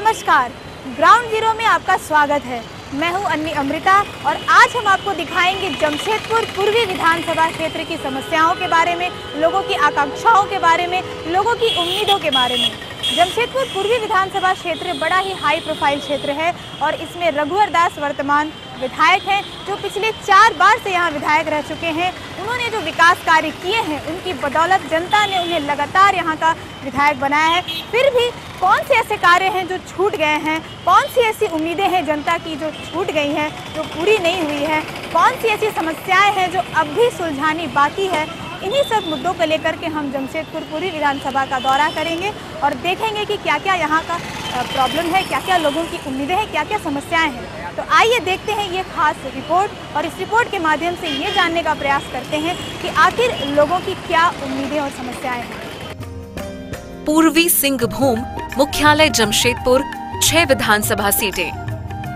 नमस्कार, ground zero में आपका स्वागत है। मैं हूं अन्नी अमृता और आज हम आपको दिखाएंगे जमशेदपुर पूर्वी विधानसभा क्षेत्र की समस्याओं के बारे में, लोगों की आकांक्षाओं के बारे में, लोगों की उम्मीदों के बारे में। जमशेदपुर पूर्वी विधानसभा क्षेत्र बड़ा ही हाई प्रोफाइल क्षेत्र है और इसमें रघुवर दास वर्तमान विधायक हैं, जो पिछले 4 बार से यहाँ विधायक रह चुके हैं। उन्होंने जो विकास कार्य किए हैं उनकी बदौलत जनता ने उन्हें लगातार यहाँ का विधायक बनाया है। फिर भी कौन से ऐसे कार्य हैं जो छूट गए हैं, कौन सी ऐसी उम्मीदें हैं जनता की जो छूट गई हैं, जो पूरी नहीं हुई है, कौन सी ऐसी समस्याएं हैं जो अब भी सुलझानी बाकी है, इन्हीं सब मुद्दों को लेकर के हम जमशेदपुर पूर्वी विधानसभा का दौरा करेंगे और देखेंगे कि क्या क्या यहाँ का प्रॉब्लम है, क्या क्या लोगों की उम्मीदें हैं, क्या क्या समस्याएं हैं। तो आइए देखते हैं ये खास रिपोर्ट और इस रिपोर्ट के माध्यम से ये जानने का प्रयास करते हैं कि आखिर लोगों की क्या उम्मीदें और समस्याएं हैं। पूर्वी सिंहभूम मुख्यालय जमशेदपुर, 6 विधानसभा सीटें।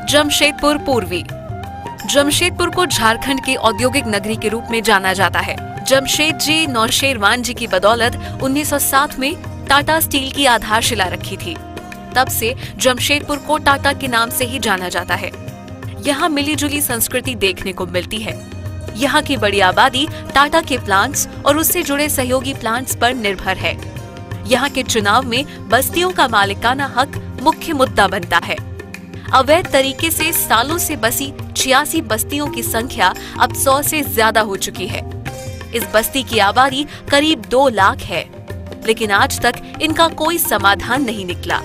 जमशेदपुर पूर्वी। जमशेदपुर को झारखंड की औद्योगिक नगरी के रूप में जाना जाता है। जमशेद जी नौशेरवान जी की बदौलत 1907 में टाटा स्टील की आधारशिला रखी थी। तब से जमशेदपुर को टाटा के नाम से ही जाना जाता है। यहाँ मिलीजुली संस्कृति देखने को मिलती है। यहाँ की बड़ी आबादी टाटा के प्लांट्स और उससे जुड़े सहयोगी प्लांट्स पर निर्भर है। यहाँ के चुनाव में बस्तियों का मालिकाना हक मुख्य मुद्दा बनता है। अवैध तरीके से सालों से बसी 86 बस्तियों की संख्या अब 100 से ज्यादा हो चुकी है। इस बस्ती की आबादी करीब 2 लाख है, लेकिन आज तक इनका कोई समाधान नहीं निकला।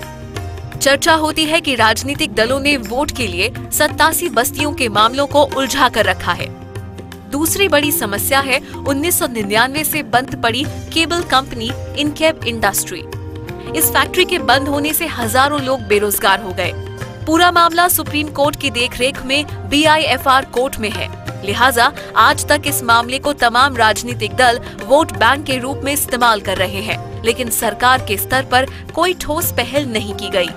चर्चा होती है कि राजनीतिक दलों ने वोट के लिए 87 बस्तियों के मामलों को उलझा कर रखा है। दूसरी बड़ी समस्या है 1999 से बंद पड़ी केबल कंपनी इनकेब इंडस्ट्री। इस फैक्ट्री के बंद होने से हजारों लोग बेरोजगार हो गए। पूरा मामला सुप्रीम कोर्ट की देखरेख में BIFR कोर्ट में है, लिहाजा आज तक इस मामले को तमाम राजनीतिक दल वोट बैंक के रूप में इस्तेमाल कर रहे हैं, लेकिन सरकार के स्तर पर कोई ठोस पहल नहीं की गई।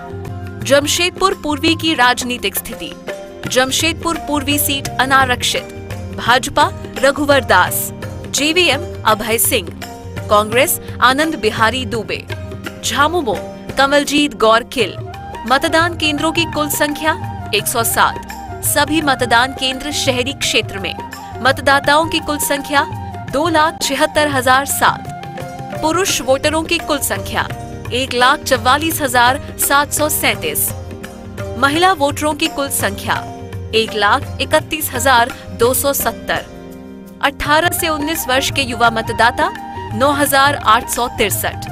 जमशेदपुर पूर्वी की राजनीतिक स्थिति। जमशेदपुर पूर्वी सीट अनारक्षित। भाजपा रघुवर दास, JVM अभय सिंह, कांग्रेस आनंद बिहारी दुबे, झामुमो कमलजीत गौर खिल। मतदान केंद्रों की कुल संख्या 107। सभी मतदान केंद्र शहरी क्षेत्र में। मतदाताओं की कुल संख्या 2,76,007। पुरुष वोटरों की कुल संख्या 1,44,737। महिला वोटरों की कुल संख्या 1,31,270। 18 से 19 वर्ष के युवा मतदाता 9,863।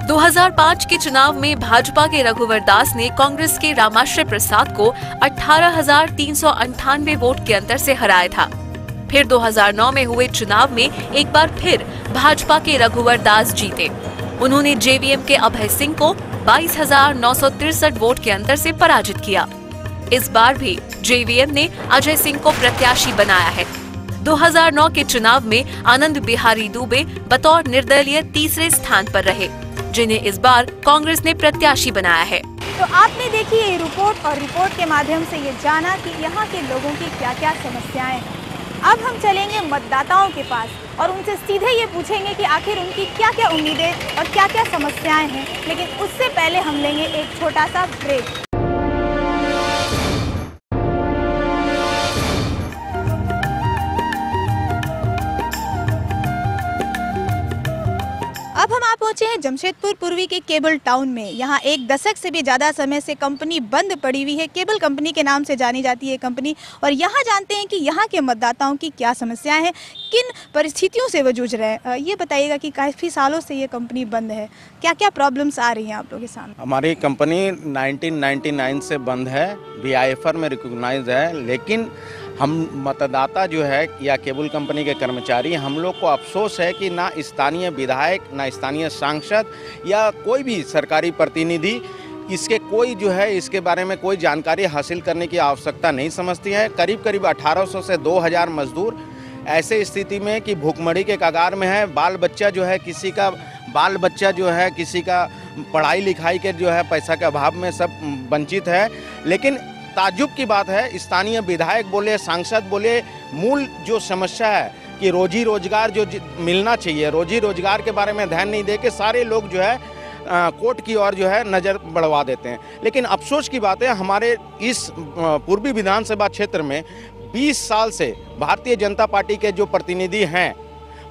2005 के चुनाव में भाजपा के रघुवर दास ने कांग्रेस के रामाश्रय प्रसाद को 18,398 वोट के अंतर से हराया था। फिर 2009 में हुए चुनाव में एक बार फिर भाजपा के रघुवर दास जीते। उन्होंने JVM के अभय सिंह को 22,963 वोट के अंतर से पराजित किया। इस बार भी JVM ने अजय सिंह को प्रत्याशी बनाया है। 2009 के चुनाव में आनंद बिहारी दुबे बतौर निर्दलीय तीसरे स्थान पर रहे, जिन्हें इस बार कांग्रेस ने प्रत्याशी बनाया है। तो आपने देखी ये रिपोर्ट और रिपोर्ट के माध्यम से ये जाना कि यहाँ के लोगों की क्या क्या समस्याएं हैं। अब हम चलेंगे मतदाताओं के पास और उनसे सीधे ये पूछेंगे कि आखिर उनकी क्या क्या उम्मीदें और क्या क्या समस्याएं हैं। लेकिन उससे पहले हम लेंगे एक छोटा सा ब्रेक। अब हम पहुंचे हैं जमशेदपुर पूर्वी के केबल टाउन में। यहाँ 1 दशक से भी ज़्यादा समय से कंपनी बंद पड़ी हुई है। केबल कंपनी के नाम से जानी जाती है कंपनी, और यहाँ जानते हैं कि यहाँ के मतदाताओं की क्या समस्याएं हैं, किन परिस्थितियों से वो जूझ रहे हैं। ये बताइएगा कि काफ़ी सालों से ये कंपनी बंद है, क्या क्या प्रॉब्लम्स आ रही हैं आप लोगों के सामने। हमारी कंपनी 1999 से बंद है, BIFR में रिकॉग्नाइज है, लेकिन हम मतदाता जो है या केबल कंपनी के कर्मचारी, हम लोग को अफसोस है कि ना स्थानीय विधायक, ना स्थानीय सांसद या कोई भी सरकारी प्रतिनिधि इसके कोई जो है इसके बारे में कोई जानकारी हासिल करने की आवश्यकता नहीं समझती है। करीब करीब 1800 से 2000 मजदूर ऐसे स्थिति में कि भूखमरी के कगार में है। बाल बच्चा जो है किसी का पढ़ाई लिखाई के जो है पैसा के अभाव में सब वंचित है। लेकिन ताज्जुब की बात है, स्थानीय विधायक बोले, सांसद बोले, मूल जो समस्या है कि रोजी रोजगार जो मिलना चाहिए, रोजी रोजगार के बारे में ध्यान नहीं दे के सारे लोग जो है कोर्ट की ओर जो है नज़र बढ़वा देते हैं। लेकिन अफसोस की बात है, हमारे इस पूर्वी विधानसभा क्षेत्र में 20 साल से भारतीय जनता पार्टी के जो प्रतिनिधि हैं,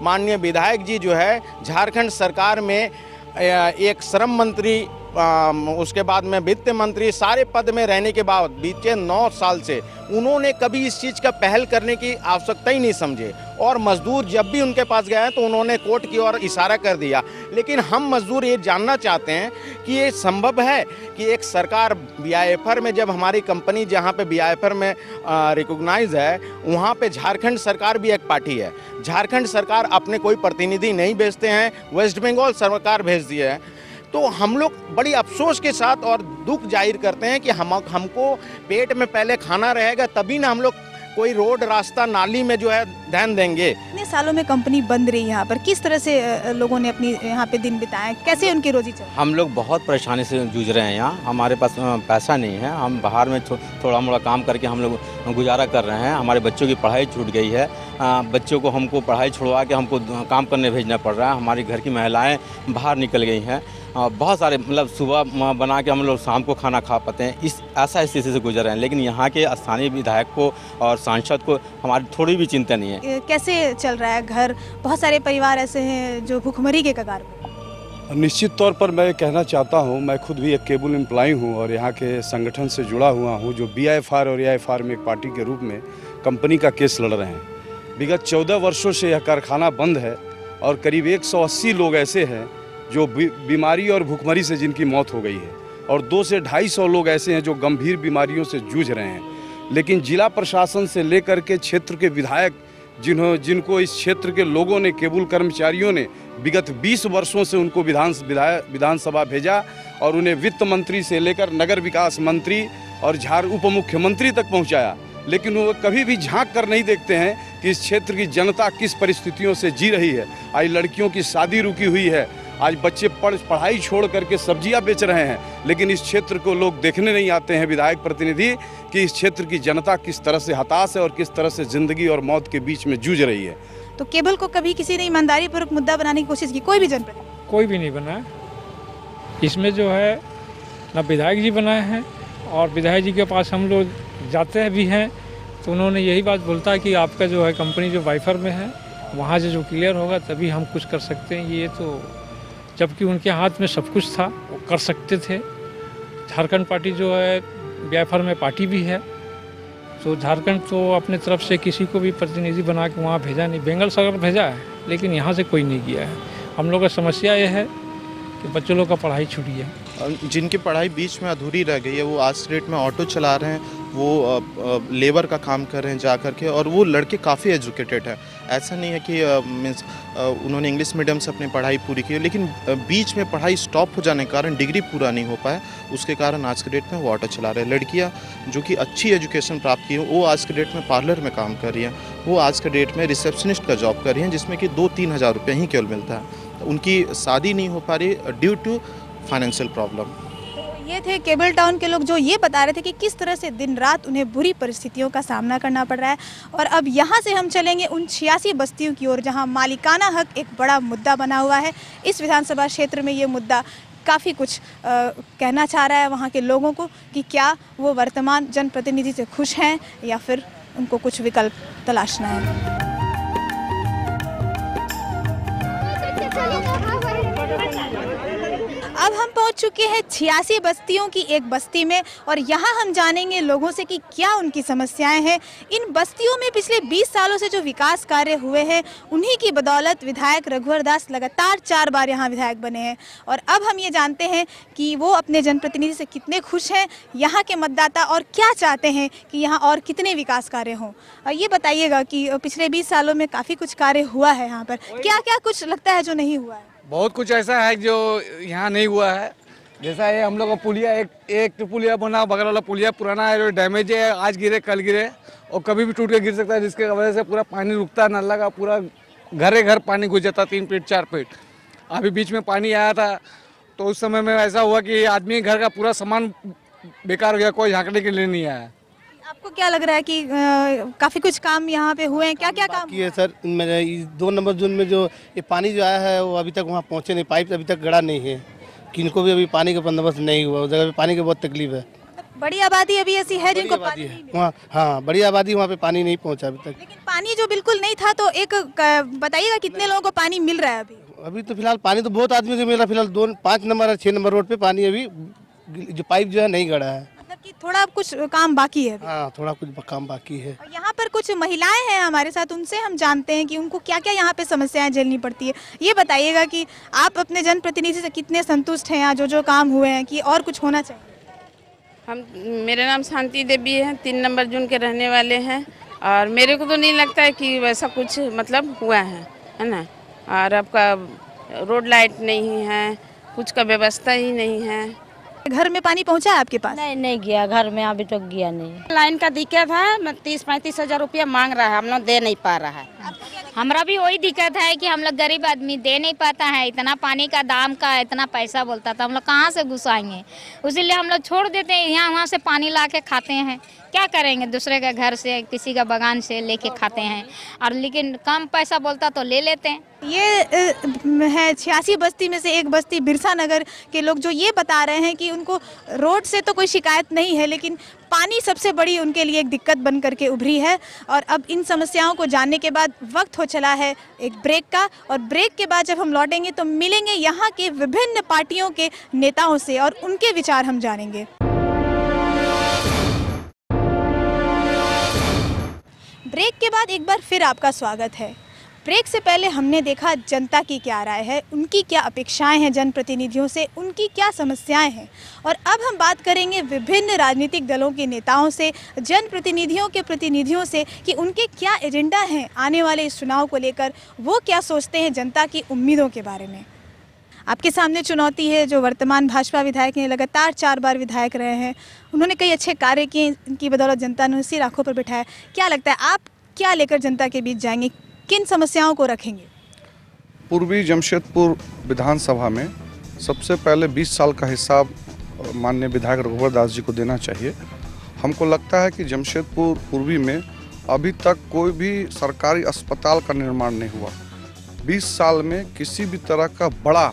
माननीय विधायक जी जो है झारखंड सरकार में एक श्रम मंत्री, उसके बाद में वित्त मंत्री, सारे पद में रहने के बाद बीते 9 साल से उन्होंने कभी इस चीज़ का पहल करने की आवश्यकता ही नहीं समझे। और मजदूर जब भी उनके पास गए हैं तो उन्होंने कोर्ट की ओर इशारा कर दिया। लेकिन हम मजदूर ये जानना चाहते हैं कि ये संभव है कि एक सरकार बीआईएफआर में, जब हमारी कंपनी जहाँ पे बीआईएफआर में रिकॉग्नाइज है, वहाँ पे झारखंड सरकार भी एक पार्टी है। झारखंड सरकार अपने कोई प्रतिनिधि नहीं भेजते हैं, वेस्ट बंगाल सरकार भेज दिए है। तो हम लोग बड़ी अफसोस के साथ और दुख जाहिर करते हैं कि हमको पेट में पहले खाना रहेगा तभी ना हम लोग कोई रोड, रास्ता, नाली में जो है ध्यान देंगे। इतने सालों में कंपनी बंद रही यहाँ पर, किस तरह से लोगों ने अपनी यहाँ पे दिन बिताए, कैसे उनकी रोजी चली? हम लोग बहुत परेशानी से जूझ रहे हैं यहाँ। हमारे पास पैसा नहीं है, हम बाहर में थोड़ा मोड़ा काम करके हम लोग गुजारा कर रहे हैं। हमारे बच्चों की पढ़ाई छूट गई है, बच्चों को हमको पढ़ाई छुड़वा के हमको काम करने भेजना पड़ रहा है। हमारी घर की महिलाएं बाहर निकल गई हैं। बहुत सारे मतलब सुबह बना के हम लोग शाम को खाना खा पाते हैं, इस ऐसा स्थिति से गुजर रहे हैं। लेकिन यहाँ के स्थानीय विधायक को और सांसद को हमारी थोड़ी भी चिंता नहीं है। कैसे चल रहा है घर? बहुत सारे परिवार ऐसे हैं जो भुखमरी के कगार पर। निश्चित तौर पर मैं कहना चाहता हूँ, मैं खुद भी एक केबल एम्प्लॉय हूँ और यहाँ के संगठन से जुड़ा हुआ हूँ जो बीआईएफआर और एआईएफआर में एक पार्टी के रूप में कंपनी का केस लड़ रहे हैं। विगत 14 वर्षों से यह कारखाना बंद है और करीब 180 लोग ऐसे हैं जो बीमारी और भूखमरी से जिनकी मौत हो गई है और 200 से 250 लोग ऐसे हैं जो गंभीर बीमारियों से जूझ रहे हैं। लेकिन जिला प्रशासन से लेकर के क्षेत्र के विधायक जिनको इस क्षेत्र के लोगों ने, केबल कर्मचारियों ने विगत 20 वर्षों से उनको विधानसभा भेजा और उन्हें वित्त मंत्री से लेकर नगर विकास मंत्री और उप मुख्यमंत्री तक पहुंचाया। लेकिन वो कभी भी झांक कर नहीं देखते हैं कि इस क्षेत्र की जनता किस परिस्थितियों से जी रही है। आज लड़कियों की शादी रुकी हुई है, आज बच्चे पढ़ाई छोड़ करके सब्जियां बेच रहे हैं। लेकिन इस क्षेत्र को लोग देखने नहीं आते हैं, विधायक प्रतिनिधि, कि इस क्षेत्र की जनता किस तरह से हताश है और किस तरह से जिंदगी और मौत के बीच में जूझ रही है। तो केबल को कभी किसी ने ईमानदारी पूर्वक मुद्दा बनाने की कोशिश की? कोई भी जनप्रतिनिधि? कोई भी नहीं बना। इसमें जो है ना विधायक जी बनाए हैं, और विधायक जी के पास हम लोग जाते भी हैं तो उन्होंने यही बात बोलता है कि आपका जो है कंपनी जो वाइफर में है वहाँ से जो क्लियर होगा तभी हम कुछ कर सकते हैं। ये तो जबकि उनके हाथ में सब कुछ था, वो कर सकते थे। झारखंड पार्टी जो है बीआईएफआर में पार्टी भी है, तो झारखंड तो अपने तरफ से किसी को भी प्रतिनिधि बना के वहाँ भेजा नहीं। बंगाल सरकार भेजा है लेकिन यहाँ से कोई नहीं गया है। हम लोग का समस्या ये है कि बच्चों लोग का पढ़ाई छूटी है। जिनकी पढ़ाई बीच में अधूरी रह गई है वो आज की डेट में ऑटो चला रहे हैं, वो लेबर का काम कर रहे हैं जा कर के, और वो लड़के काफ़ी एजुकेटेड हैं। ऐसा नहीं है कि मीन्स उन्होंने इंग्लिश मीडियम से अपनी पढ़ाई पूरी की है, लेकिन बीच में पढ़ाई स्टॉप हो जाने के कारण डिग्री पूरा नहीं हो पाया, उसके कारण आज की डेट में वो ऑटो चला रहे हैं। लड़कियाँ जो कि अच्छी एजुकेशन प्राप्त की है वो आज की डेट में पार्लर में काम कर रही हैं, वो आज के डेट में रिसेप्शनिस्ट का जॉब कर रही हैं, जिसमें कि 2-3 हज़ार रुपये ही केवल मिलता है। उनकी शादी नहीं हो पा रही ड्यू टू फाइनेंशियल प्रॉब्लम। ये थे केबल टाउन के लोग जो ये बता रहे थे कि किस तरह से दिन रात उन्हें बुरी परिस्थितियों का सामना करना पड़ रहा है। और अब यहाँ से हम चलेंगे उन 86 बस्तियों की ओर जहाँ मालिकाना हक एक बड़ा मुद्दा बना हुआ है। इस विधानसभा क्षेत्र में ये मुद्दा काफ़ी कुछ कहना चाह रहा है वहाँ के लोगों को कि क्या वो वर्तमान जनप्रतिनिधि से खुश हैं या फिर उनको कुछ विकल्प तलाशना है। अब हम पहुंच चुके हैं 86 बस्तियों की एक बस्ती में और यहाँ हम जानेंगे लोगों से कि क्या उनकी समस्याएं हैं। इन बस्तियों में पिछले 20 सालों से जो विकास कार्य हुए हैं उन्हीं की बदौलत विधायक रघुवर दास लगातार 4 बार यहाँ विधायक बने हैं। और अब हम ये जानते हैं कि वो अपने जनप्रतिनिधि से कितने खुश हैं, यहाँ के मतदाता और क्या चाहते हैं कि यहाँ और कितने विकास कार्य हों। ये बताइएगा कि पिछले 20 सालों में काफ़ी कुछ कार्य हुआ है यहाँ पर, क्या क्या कुछ लगता है जो नहीं हुआ है? बहुत कुछ ऐसा है जो यहाँ नहीं हुआ है। जैसा ये हम लोग का पुलिया एक तो पुलिया बना, बगल वाला पुलिया पुराना है जो डैमेज है, आज गिरे कल गिरे और कभी भी टूट के गिर सकता है, जिसके वजह से पूरा पानी रुकता है, नल्ला का पूरा घर पानी घुस जाता, 3 फीट 4 फीट। अभी बीच में पानी आया था तो उस समय में ऐसा हुआ कि आदमी घर का पूरा सामान बेकार हो गया, कोई झाँकने के लिए नहीं आया। आपको क्या लग रहा है कि काफ़ी कुछ काम यहाँ पे हुए हैं? क्या क्या काम किए सर? मेरे 2 नंबर जोन में जो ये पानी जो आया है वो अभी तक वहाँ पहुँचे नहीं, पाइप अभी तक गड़ा नहीं है। किनको भी अभी पानी का बंदोबस्त नहीं हुआ, उस जगह पे पानी की बहुत तकलीफ है। बड़ी आबादी अभी ऐसी है जिनको पानी नहीं मिला। वहाँ हाँ बड़ी आबादी, वहाँ पे पानी नहीं पहुँचा अभी तक। लेकिन पानी जो बिल्कुल नहीं था, तो एक बताइएगा कितने लोगों को पानी मिल रहा है अभी? अभी तो फिलहाल पानी तो बहुत आदमी को मिल रहा है। फिलहाल 5 नंबर और 6 नंबर रोड पे पानी अभी जो पाइप जो है नहीं गड़ा है। मतलब कि थोड़ा कुछ काम बाकी है अभी। हाँ थोड़ा कुछ काम बाकी है। और यहाँ पर कुछ महिलाएं हैं हमारे साथ, उनसे हम जानते हैं कि उनको क्या क्या यहाँ पे समस्याएं झेलनी पड़ती है। ये बताइएगा कि आप अपने जनप्रतिनिधि से कितने संतुष्ट हैं, या जो काम हुए हैं, कि और कुछ होना चाहिए? मेरा नाम शांति देवी है, 3 नंबर जून के रहने वाले हैं, और मेरे को तो नहीं लगता है कि वैसा कुछ मतलब हुआ है ना। और आपका रोड लाइट नहीं है, कुछ का व्यवस्था ही नहीं है। घर में पानी पहुंचा है आपके पास? नहीं गया, घर में अभी तक गया नहीं। लाइन का दिक्कत है, 30-35 हज़ार रुपया मांग रहा है, हम लोग दे नहीं पा रहा है। हमारा भी वही दिक्कत है कि हम लोग गरीब आदमी दे नहीं पाता है। इतना पानी का दाम का इतना पैसा बोलता था, हम लोग कहाँ से घुसाएंगे? इसीलिए हम लोग छोड़ देते हैं, यहाँ वहाँ से पानी ला के खाते हैं। क्या करेंगे, दूसरे के घर से किसी का बगान से लेके खाते हैं, और लेकिन कम पैसा बोलता तो ले लेते हैं। ये है 86 बस्ती में से एक बस्ती बिरसा नगर के लोग, जो ये बता रहे हैं कि उनको रोड से तो कोई शिकायत नहीं है, लेकिन पानी सबसे बड़ी उनके लिए एक दिक्कत बन करके उभरी है। और अब इन समस्याओं को जानने के बाद वक्त हो चला है एक ब्रेक का, और ब्रेक के बाद जब हम लौटेंगे तो मिलेंगे यहाँ के विभिन्न पार्टियों के नेताओं से और उनके विचार हम जानेंगे। ब्रेक के बाद एक बार फिर आपका स्वागत है। ब्रेक से पहले हमने देखा जनता की क्या राय है, उनकी क्या अपेक्षाएं हैं जनप्रतिनिधियों से, उनकी क्या समस्याएं हैं। और अब हम बात करेंगे विभिन्न राजनीतिक दलों के नेताओं से, जनप्रतिनिधियों के प्रतिनिधियों से, कि उनके क्या एजेंडा हैं आने वाले इस चुनाव को लेकर, वो क्या सोचते हैं जनता की उम्मीदों के बारे में। आपके सामने चुनौती है जो वर्तमान भाजपा विधायक हैं, लगातार 4 बार विधायक रहे हैं, उन्होंने कई अच्छे कार्य किए, इनकी बदौलत जनता ने उसी आंखों पर बिठाया। क्या लगता है आप क्या लेकर जनता के बीच जाएंगे, किन समस्याओं को रखेंगे? पूर्वी जमशेदपुर विधानसभा में सबसे पहले 20 साल का हिसाब माननीय विधायक रघुवर दास जी को देना चाहिए। हमको लगता है कि जमशेदपुर पूर्वी में अभी तक कोई भी सरकारी अस्पताल का निर्माण नहीं हुआ। 20 साल में किसी भी तरह का बड़ा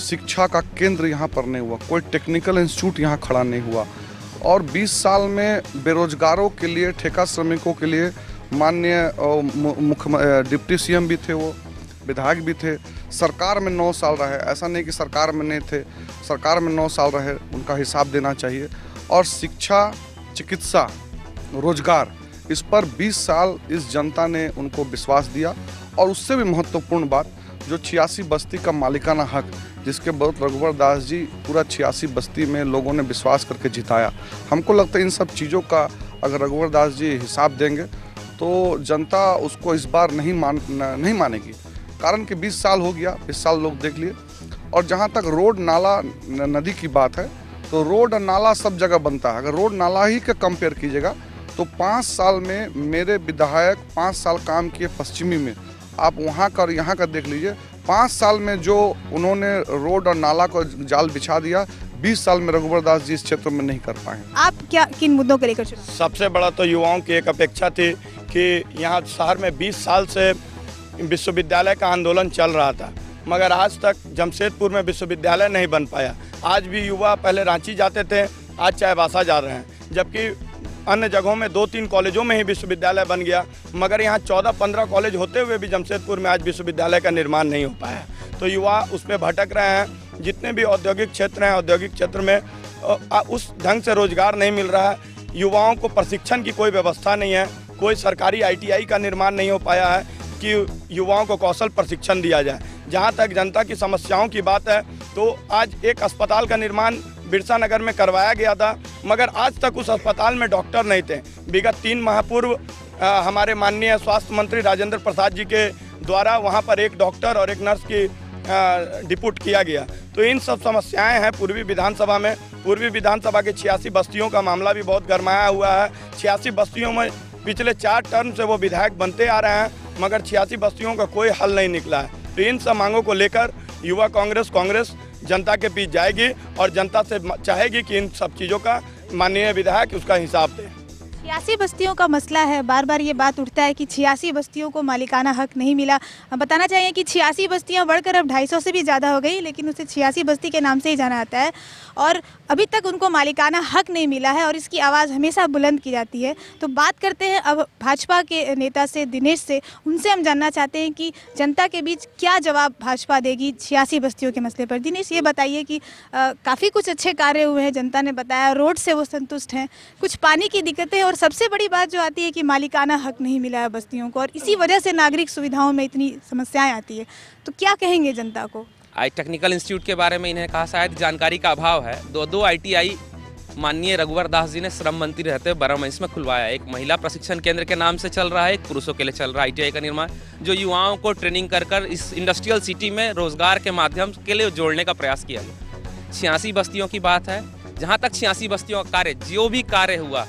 शिक्षा का केंद्र यहाँ पर नहीं हुआ, कोई टेक्निकल इंस्टीट्यूट यहाँ खड़ा नहीं हुआ। और 20 साल में बेरोजगारों के लिए, ठेका श्रमिकों के लिए माननीय मुख्य डिप्टी सीएम भी थे, वो विधायक भी थे, सरकार में 9 साल रहे। ऐसा नहीं कि सरकार में नहीं थे, सरकार में 9 साल रहे, उनका हिसाब देना चाहिए। और शिक्षा, चिकित्सा, रोजगार, इस पर 20 साल इस जनता ने उनको विश्वास दिया। और उससे भी महत्वपूर्ण बात, जो 86 बस्ती का मालिकाना हक, जिसके बहुत रघुवर दास जी पूरा 86 बस्ती में लोगों ने विश्वास करके जिताया। हमको लगता है इन सब चीज़ों का अगर रघुवर दास जी हिसाब देंगे तो जनता उसको इस बार नहीं मानेगी। कारण कि 20 साल हो गया, 20 साल लोग देख लिए। और जहाँ तक रोड नाला नदी की बात है, तो रोड नाला सब जगह बनता है। अगर रोड नाला ही का कंपेयर कीजिएगा तो 5 साल में मेरे विधायक 5 साल काम किए पश्चिमी में, आप वहाँ का और यहाँ का देख लीजिए। 5 साल में जो उन्होंने रोड और नाला को जाल बिछा दिया, 20 साल में रघुवर दास जी इस क्षेत्र में नहीं कर पाए। आप क्या किन मुद्दों को लेकर चुनाव? सबसे बड़ा तो युवाओं की एक अपेक्षा थी कि यहाँ शहर में 20 साल से विश्वविद्यालय का आंदोलन चल रहा था, मगर आज तक जमशेदपुर में विश्वविद्यालय नहीं बन पाया। आज भी युवा पहले रांची जाते थे, आज चाईबासा जा रहे हैं, जबकि अन्य जगहों में 2-3 कॉलेजों में ही विश्वविद्यालय बन गया, मगर यहाँ 14-15 कॉलेज होते हुए भी जमशेदपुर में आज विश्वविद्यालय का निर्माण नहीं हो पाया। तो युवा उस पर भटक रहे हैं। जितने भी औद्योगिक क्षेत्र हैं, औद्योगिक क्षेत्र में उस ढंग से रोजगार नहीं मिल रहा है। युवाओं को प्रशिक्षण की कोई व्यवस्था नहीं है, कोई सरकारी ITI का निर्माण नहीं हो पाया है कि युवाओं को कौशल प्रशिक्षण दिया जाए। जहाँ तक जनता की समस्याओं की बात है, तो आज एक अस्पताल का निर्माण बिरसा नगर में करवाया गया था, मगर आज तक उस अस्पताल में डॉक्टर नहीं थे। विगत 3 माह पूर्व हमारे माननीय स्वास्थ्य मंत्री राजेंद्र प्रसाद जी के द्वारा वहाँ पर एक डॉक्टर और एक नर्स की डिप्यूट किया गया। तो इन सब समस्याएं हैं पूर्वी विधानसभा में। पूर्वी विधानसभा के 86 बस्तियों का मामला भी बहुत गरमाया हुआ है। 86 बस्तियों में पिछले 4 टर्म से वो विधायक बनते आ रहे हैं, मगर 86 बस्तियों का कोई हल नहीं निकला है। तो इन सब मांगों को लेकर युवा कांग्रेस जनता के बीच जाएगी और जनता से चाहेगी कि इन सब चीज़ों का माननीय विधायक उसका हिसाब दे। 86 बस्तियों का मसला है, बार बार ये बात उठता है कि 86 बस्तियों को मालिकाना हक नहीं मिला। बताना चाहिए कि 86 बस्तियां बढ़कर अब 250 से भी ज़्यादा हो गई, लेकिन उसे 86 बस्ती के नाम से ही जाना जाता है और अभी तक उनको मालिकाना हक नहीं मिला है और इसकी आवाज़ हमेशा बुलंद की जाती है। तो बात करते हैं अब भाजपा के नेता से, दिनेश से। उनसे हम जानना चाहते हैं कि जनता के बीच क्या जवाब भाजपा देगी 86 बस्तियों के मसले पर। दिनेश, ये बताइए कि काफ़ी कुछ अच्छे कार्य हुए हैं, जनता ने बताया, रोड से वो संतुष्ट हैं, कुछ पानी की दिक्कतें और सबसे बड़ी बात जो आती है कि मालिकाना हक नहीं मिला है बस्तियों को और इसी वजह से नागरिक सुविधाओं में इतनी समस्याएं आती है। तो क्या कहेंगे जनता को? आई टेक्निकल इंस्टीट्यूट के बारे में इन्हें कहा शायद जानकारी का अभाव है। दो ITI माननीय रघुवर दास जी ने श्रम मंत्री रहते हुए बरामइंस में खुलवाया। एक महिला प्रशिक्षण केंद्र के नाम से चल रहा है, एक पुरुषों के लिए चल रहा है ITI का निर्माण, जो युवाओं को ट्रेनिंग कर इस इंडस्ट्रियल सिटी में रोजगार के माध्यम के लिए जोड़ने का प्रयास किया गया। 86 बस्तियों की बात है, जहाँ तक 86 बस्तियों का कार्य, जो भी कार्य हुआ,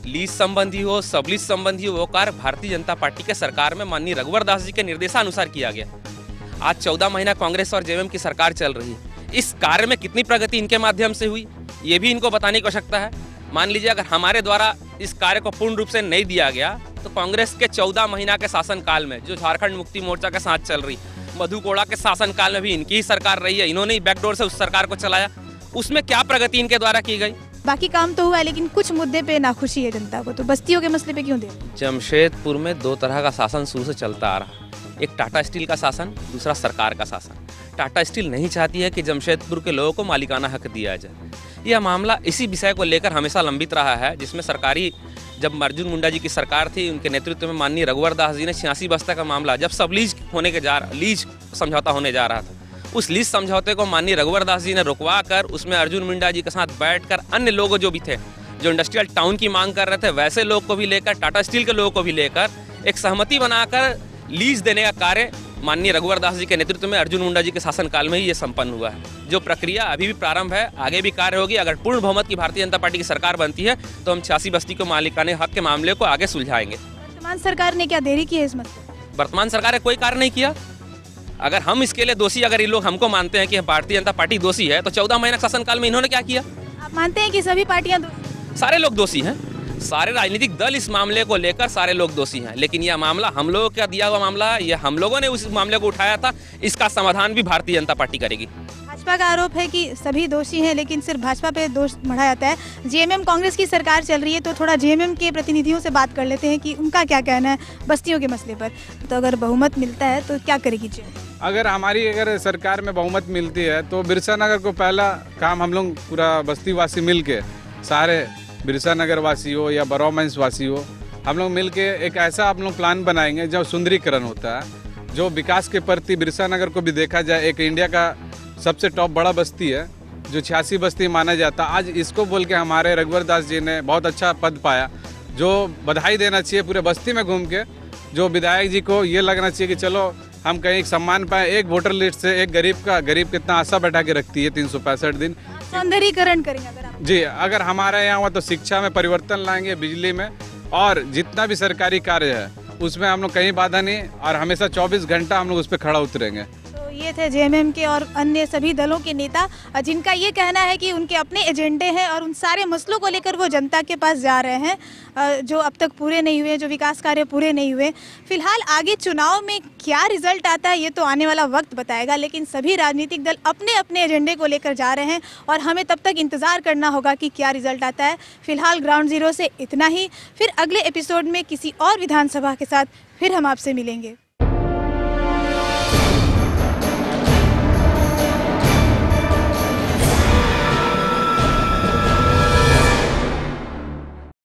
लीज संबंधी हो, सबलीज संबंधी हो, वो कार्य भारतीय जनता पार्टी के सरकार में माननीय रघुवर दास जी के निर्देशानुसार किया गया। आज 14 महीना कांग्रेस और JMM की सरकार चल रही है। इस कार्य में कितनी प्रगति इनके माध्यम से हुई, ये भी इनको बताने की आवश्यकता है। मान लीजिए अगर हमारे द्वारा इस कार्य को पूर्ण रूप से नहीं दिया गया तो कांग्रेस के 14 महीना के शासनकाल में, जो झारखंड मुक्ति मोर्चा के साथ चल रही, मधु कोड़ा के शासनकाल में भी इनकी ही सरकार रही है, इन्होंने ही बैकडोर से उस सरकार को चलाया। उसमें क्या प्रगति इनके द्वारा की गई? बाकी काम तो हुआ है, लेकिन कुछ मुद्दे पे नाखुशी है जनता को, तो बस्तियों के मसले पे क्यों दे? जमशेदपुर में दो तरह का शासन शुरू से चलता आ रहा है। एक टाटा स्टील का शासन, दूसरा सरकार का शासन। टाटा स्टील नहीं चाहती है कि जमशेदपुर के लोगों को मालिकाना हक दिया जाए। यह मामला इसी विषय को लेकर हमेशा लंबित रहा है, जिसमें सरकारी, जब अर्जुन मुंडा जी की सरकार थी, उनके नेतृत्व में माननीय रघुवर दास जी ने 86 बस्ती का मामला, जब सब लीज समझौता होने जा रहा था, उस लीज समझौते को माननीय रघुवर दास जी ने रुकवा कर उसमें अर्जुन मुंडा जी के साथ बैठकर अन्य लोग जो भी थे, जो इंडस्ट्रियल टाउन की मांग कर रहे थे, वैसे लोग को भी लेकर, टाटा स्टील के लोगों को भी लेकर एक सहमति बनाकर लीज देने का कार्य माननीय रघुवर दास जी के नेतृत्व में अर्जुन मुंडा जी के शासनकाल में ही ये संपन्न हुआ है। जो प्रक्रिया अभी भी प्रारंभ है, आगे भी कार्य होगी। अगर पूर्ण बहुमत की भारतीय जनता पार्टी की सरकार बनती है तो हम 86 बस्ती को मालिकाने हक के मामले को आगे सुलझाएंगे। वर्तमान सरकार ने क्या देरी की है इस मसले? वर्तमान सरकार ने कोई कार्य नहीं किया। अगर हम इसके लिए दोषी, अगर ये लोग हमको मानते हैं कि भारतीय जनता पार्टी दोषी है, तो 14 महीना शासनकाल में इन्होंने क्या किया? आप मानते हैं कि सभी पार्टियां सारे लोग दोषी हैं, सारे राजनीतिक दल इस मामले को लेकर सारे लोग दोषी हैं, लेकिन यह मामला हम लोगों का दिया हुआ मामला है, यह हम लोगों ने उस मामले को उठाया था, इसका समाधान भी भारतीय जनता पार्टी करेगी। भाजपा का आरोप है कि सभी दोषी हैं, लेकिन सिर्फ भाजपा पे दोष बढ़ा जाता है। JMM कांग्रेस की सरकार चल रही है, तो थोड़ा JMM के प्रतिनिधियों से बात कर लेते हैं कि उनका क्या कहना है बस्तियों के मसले पर। तो अगर बहुमत मिलता है तो क्या करेगी अगर सरकार में बहुमत मिलती है तो बिरसा नगर को पहला काम हम लोग पूरा बस्ती वासी मिल के, सारे बिरसा नगर वासी हो या बरामइंस वासी हो, हम लोग मिल के एक ऐसा हम लोग प्लान बनाएंगे जो सुंदरीकरण होता है, जो विकास के प्रति बिरसा नगर को भी देखा जाए। एक इंडिया का सबसे टॉप बड़ा बस्ती है, जो 86 बस्ती माना जाता। आज इसको बोल के हमारे रघुवर दास जी ने बहुत अच्छा पद पाया, जो बधाई देना चाहिए पूरे बस्ती में घूम के। जो विधायक जी को ये लगना चाहिए कि चलो हम कहीं एक सम्मान पाए। एक वोटर लिस्ट से एक गरीब कितना आशा बैठा के रखती है 365 दिन। सौंदर्यीकरण करेंगे अगर आप जी, अगर हमारे यहाँ हुआ तो शिक्षा में परिवर्तन लाएंगे, बिजली में, और जितना भी सरकारी कार्य है उसमें हम लोग कहीं बाधा नहीं, और हमेशा 24 घंटा हम लोग उस पर खड़ा उतरेंगे। ये थे JMM के और अन्य सभी दलों के नेता, जिनका ये कहना है कि उनके अपने एजेंडे हैं और उन सारे मसलों को लेकर वो जनता के पास जा रहे हैं, जो अब तक पूरे नहीं हुए, जो विकास कार्य पूरे नहीं हुए। फिलहाल आगे चुनाव में क्या रिजल्ट आता है ये तो आने वाला वक्त बताएगा, लेकिन सभी राजनीतिक दल अपने अपने एजेंडे को लेकर जा रहे हैं और हमें तब तक इंतज़ार करना होगा कि क्या रिजल्ट आता है। फिलहाल ग्राउंड जीरो से इतना ही, फिर अगले एपिसोड में किसी और विधानसभा के साथ फिर हम आपसे मिलेंगे।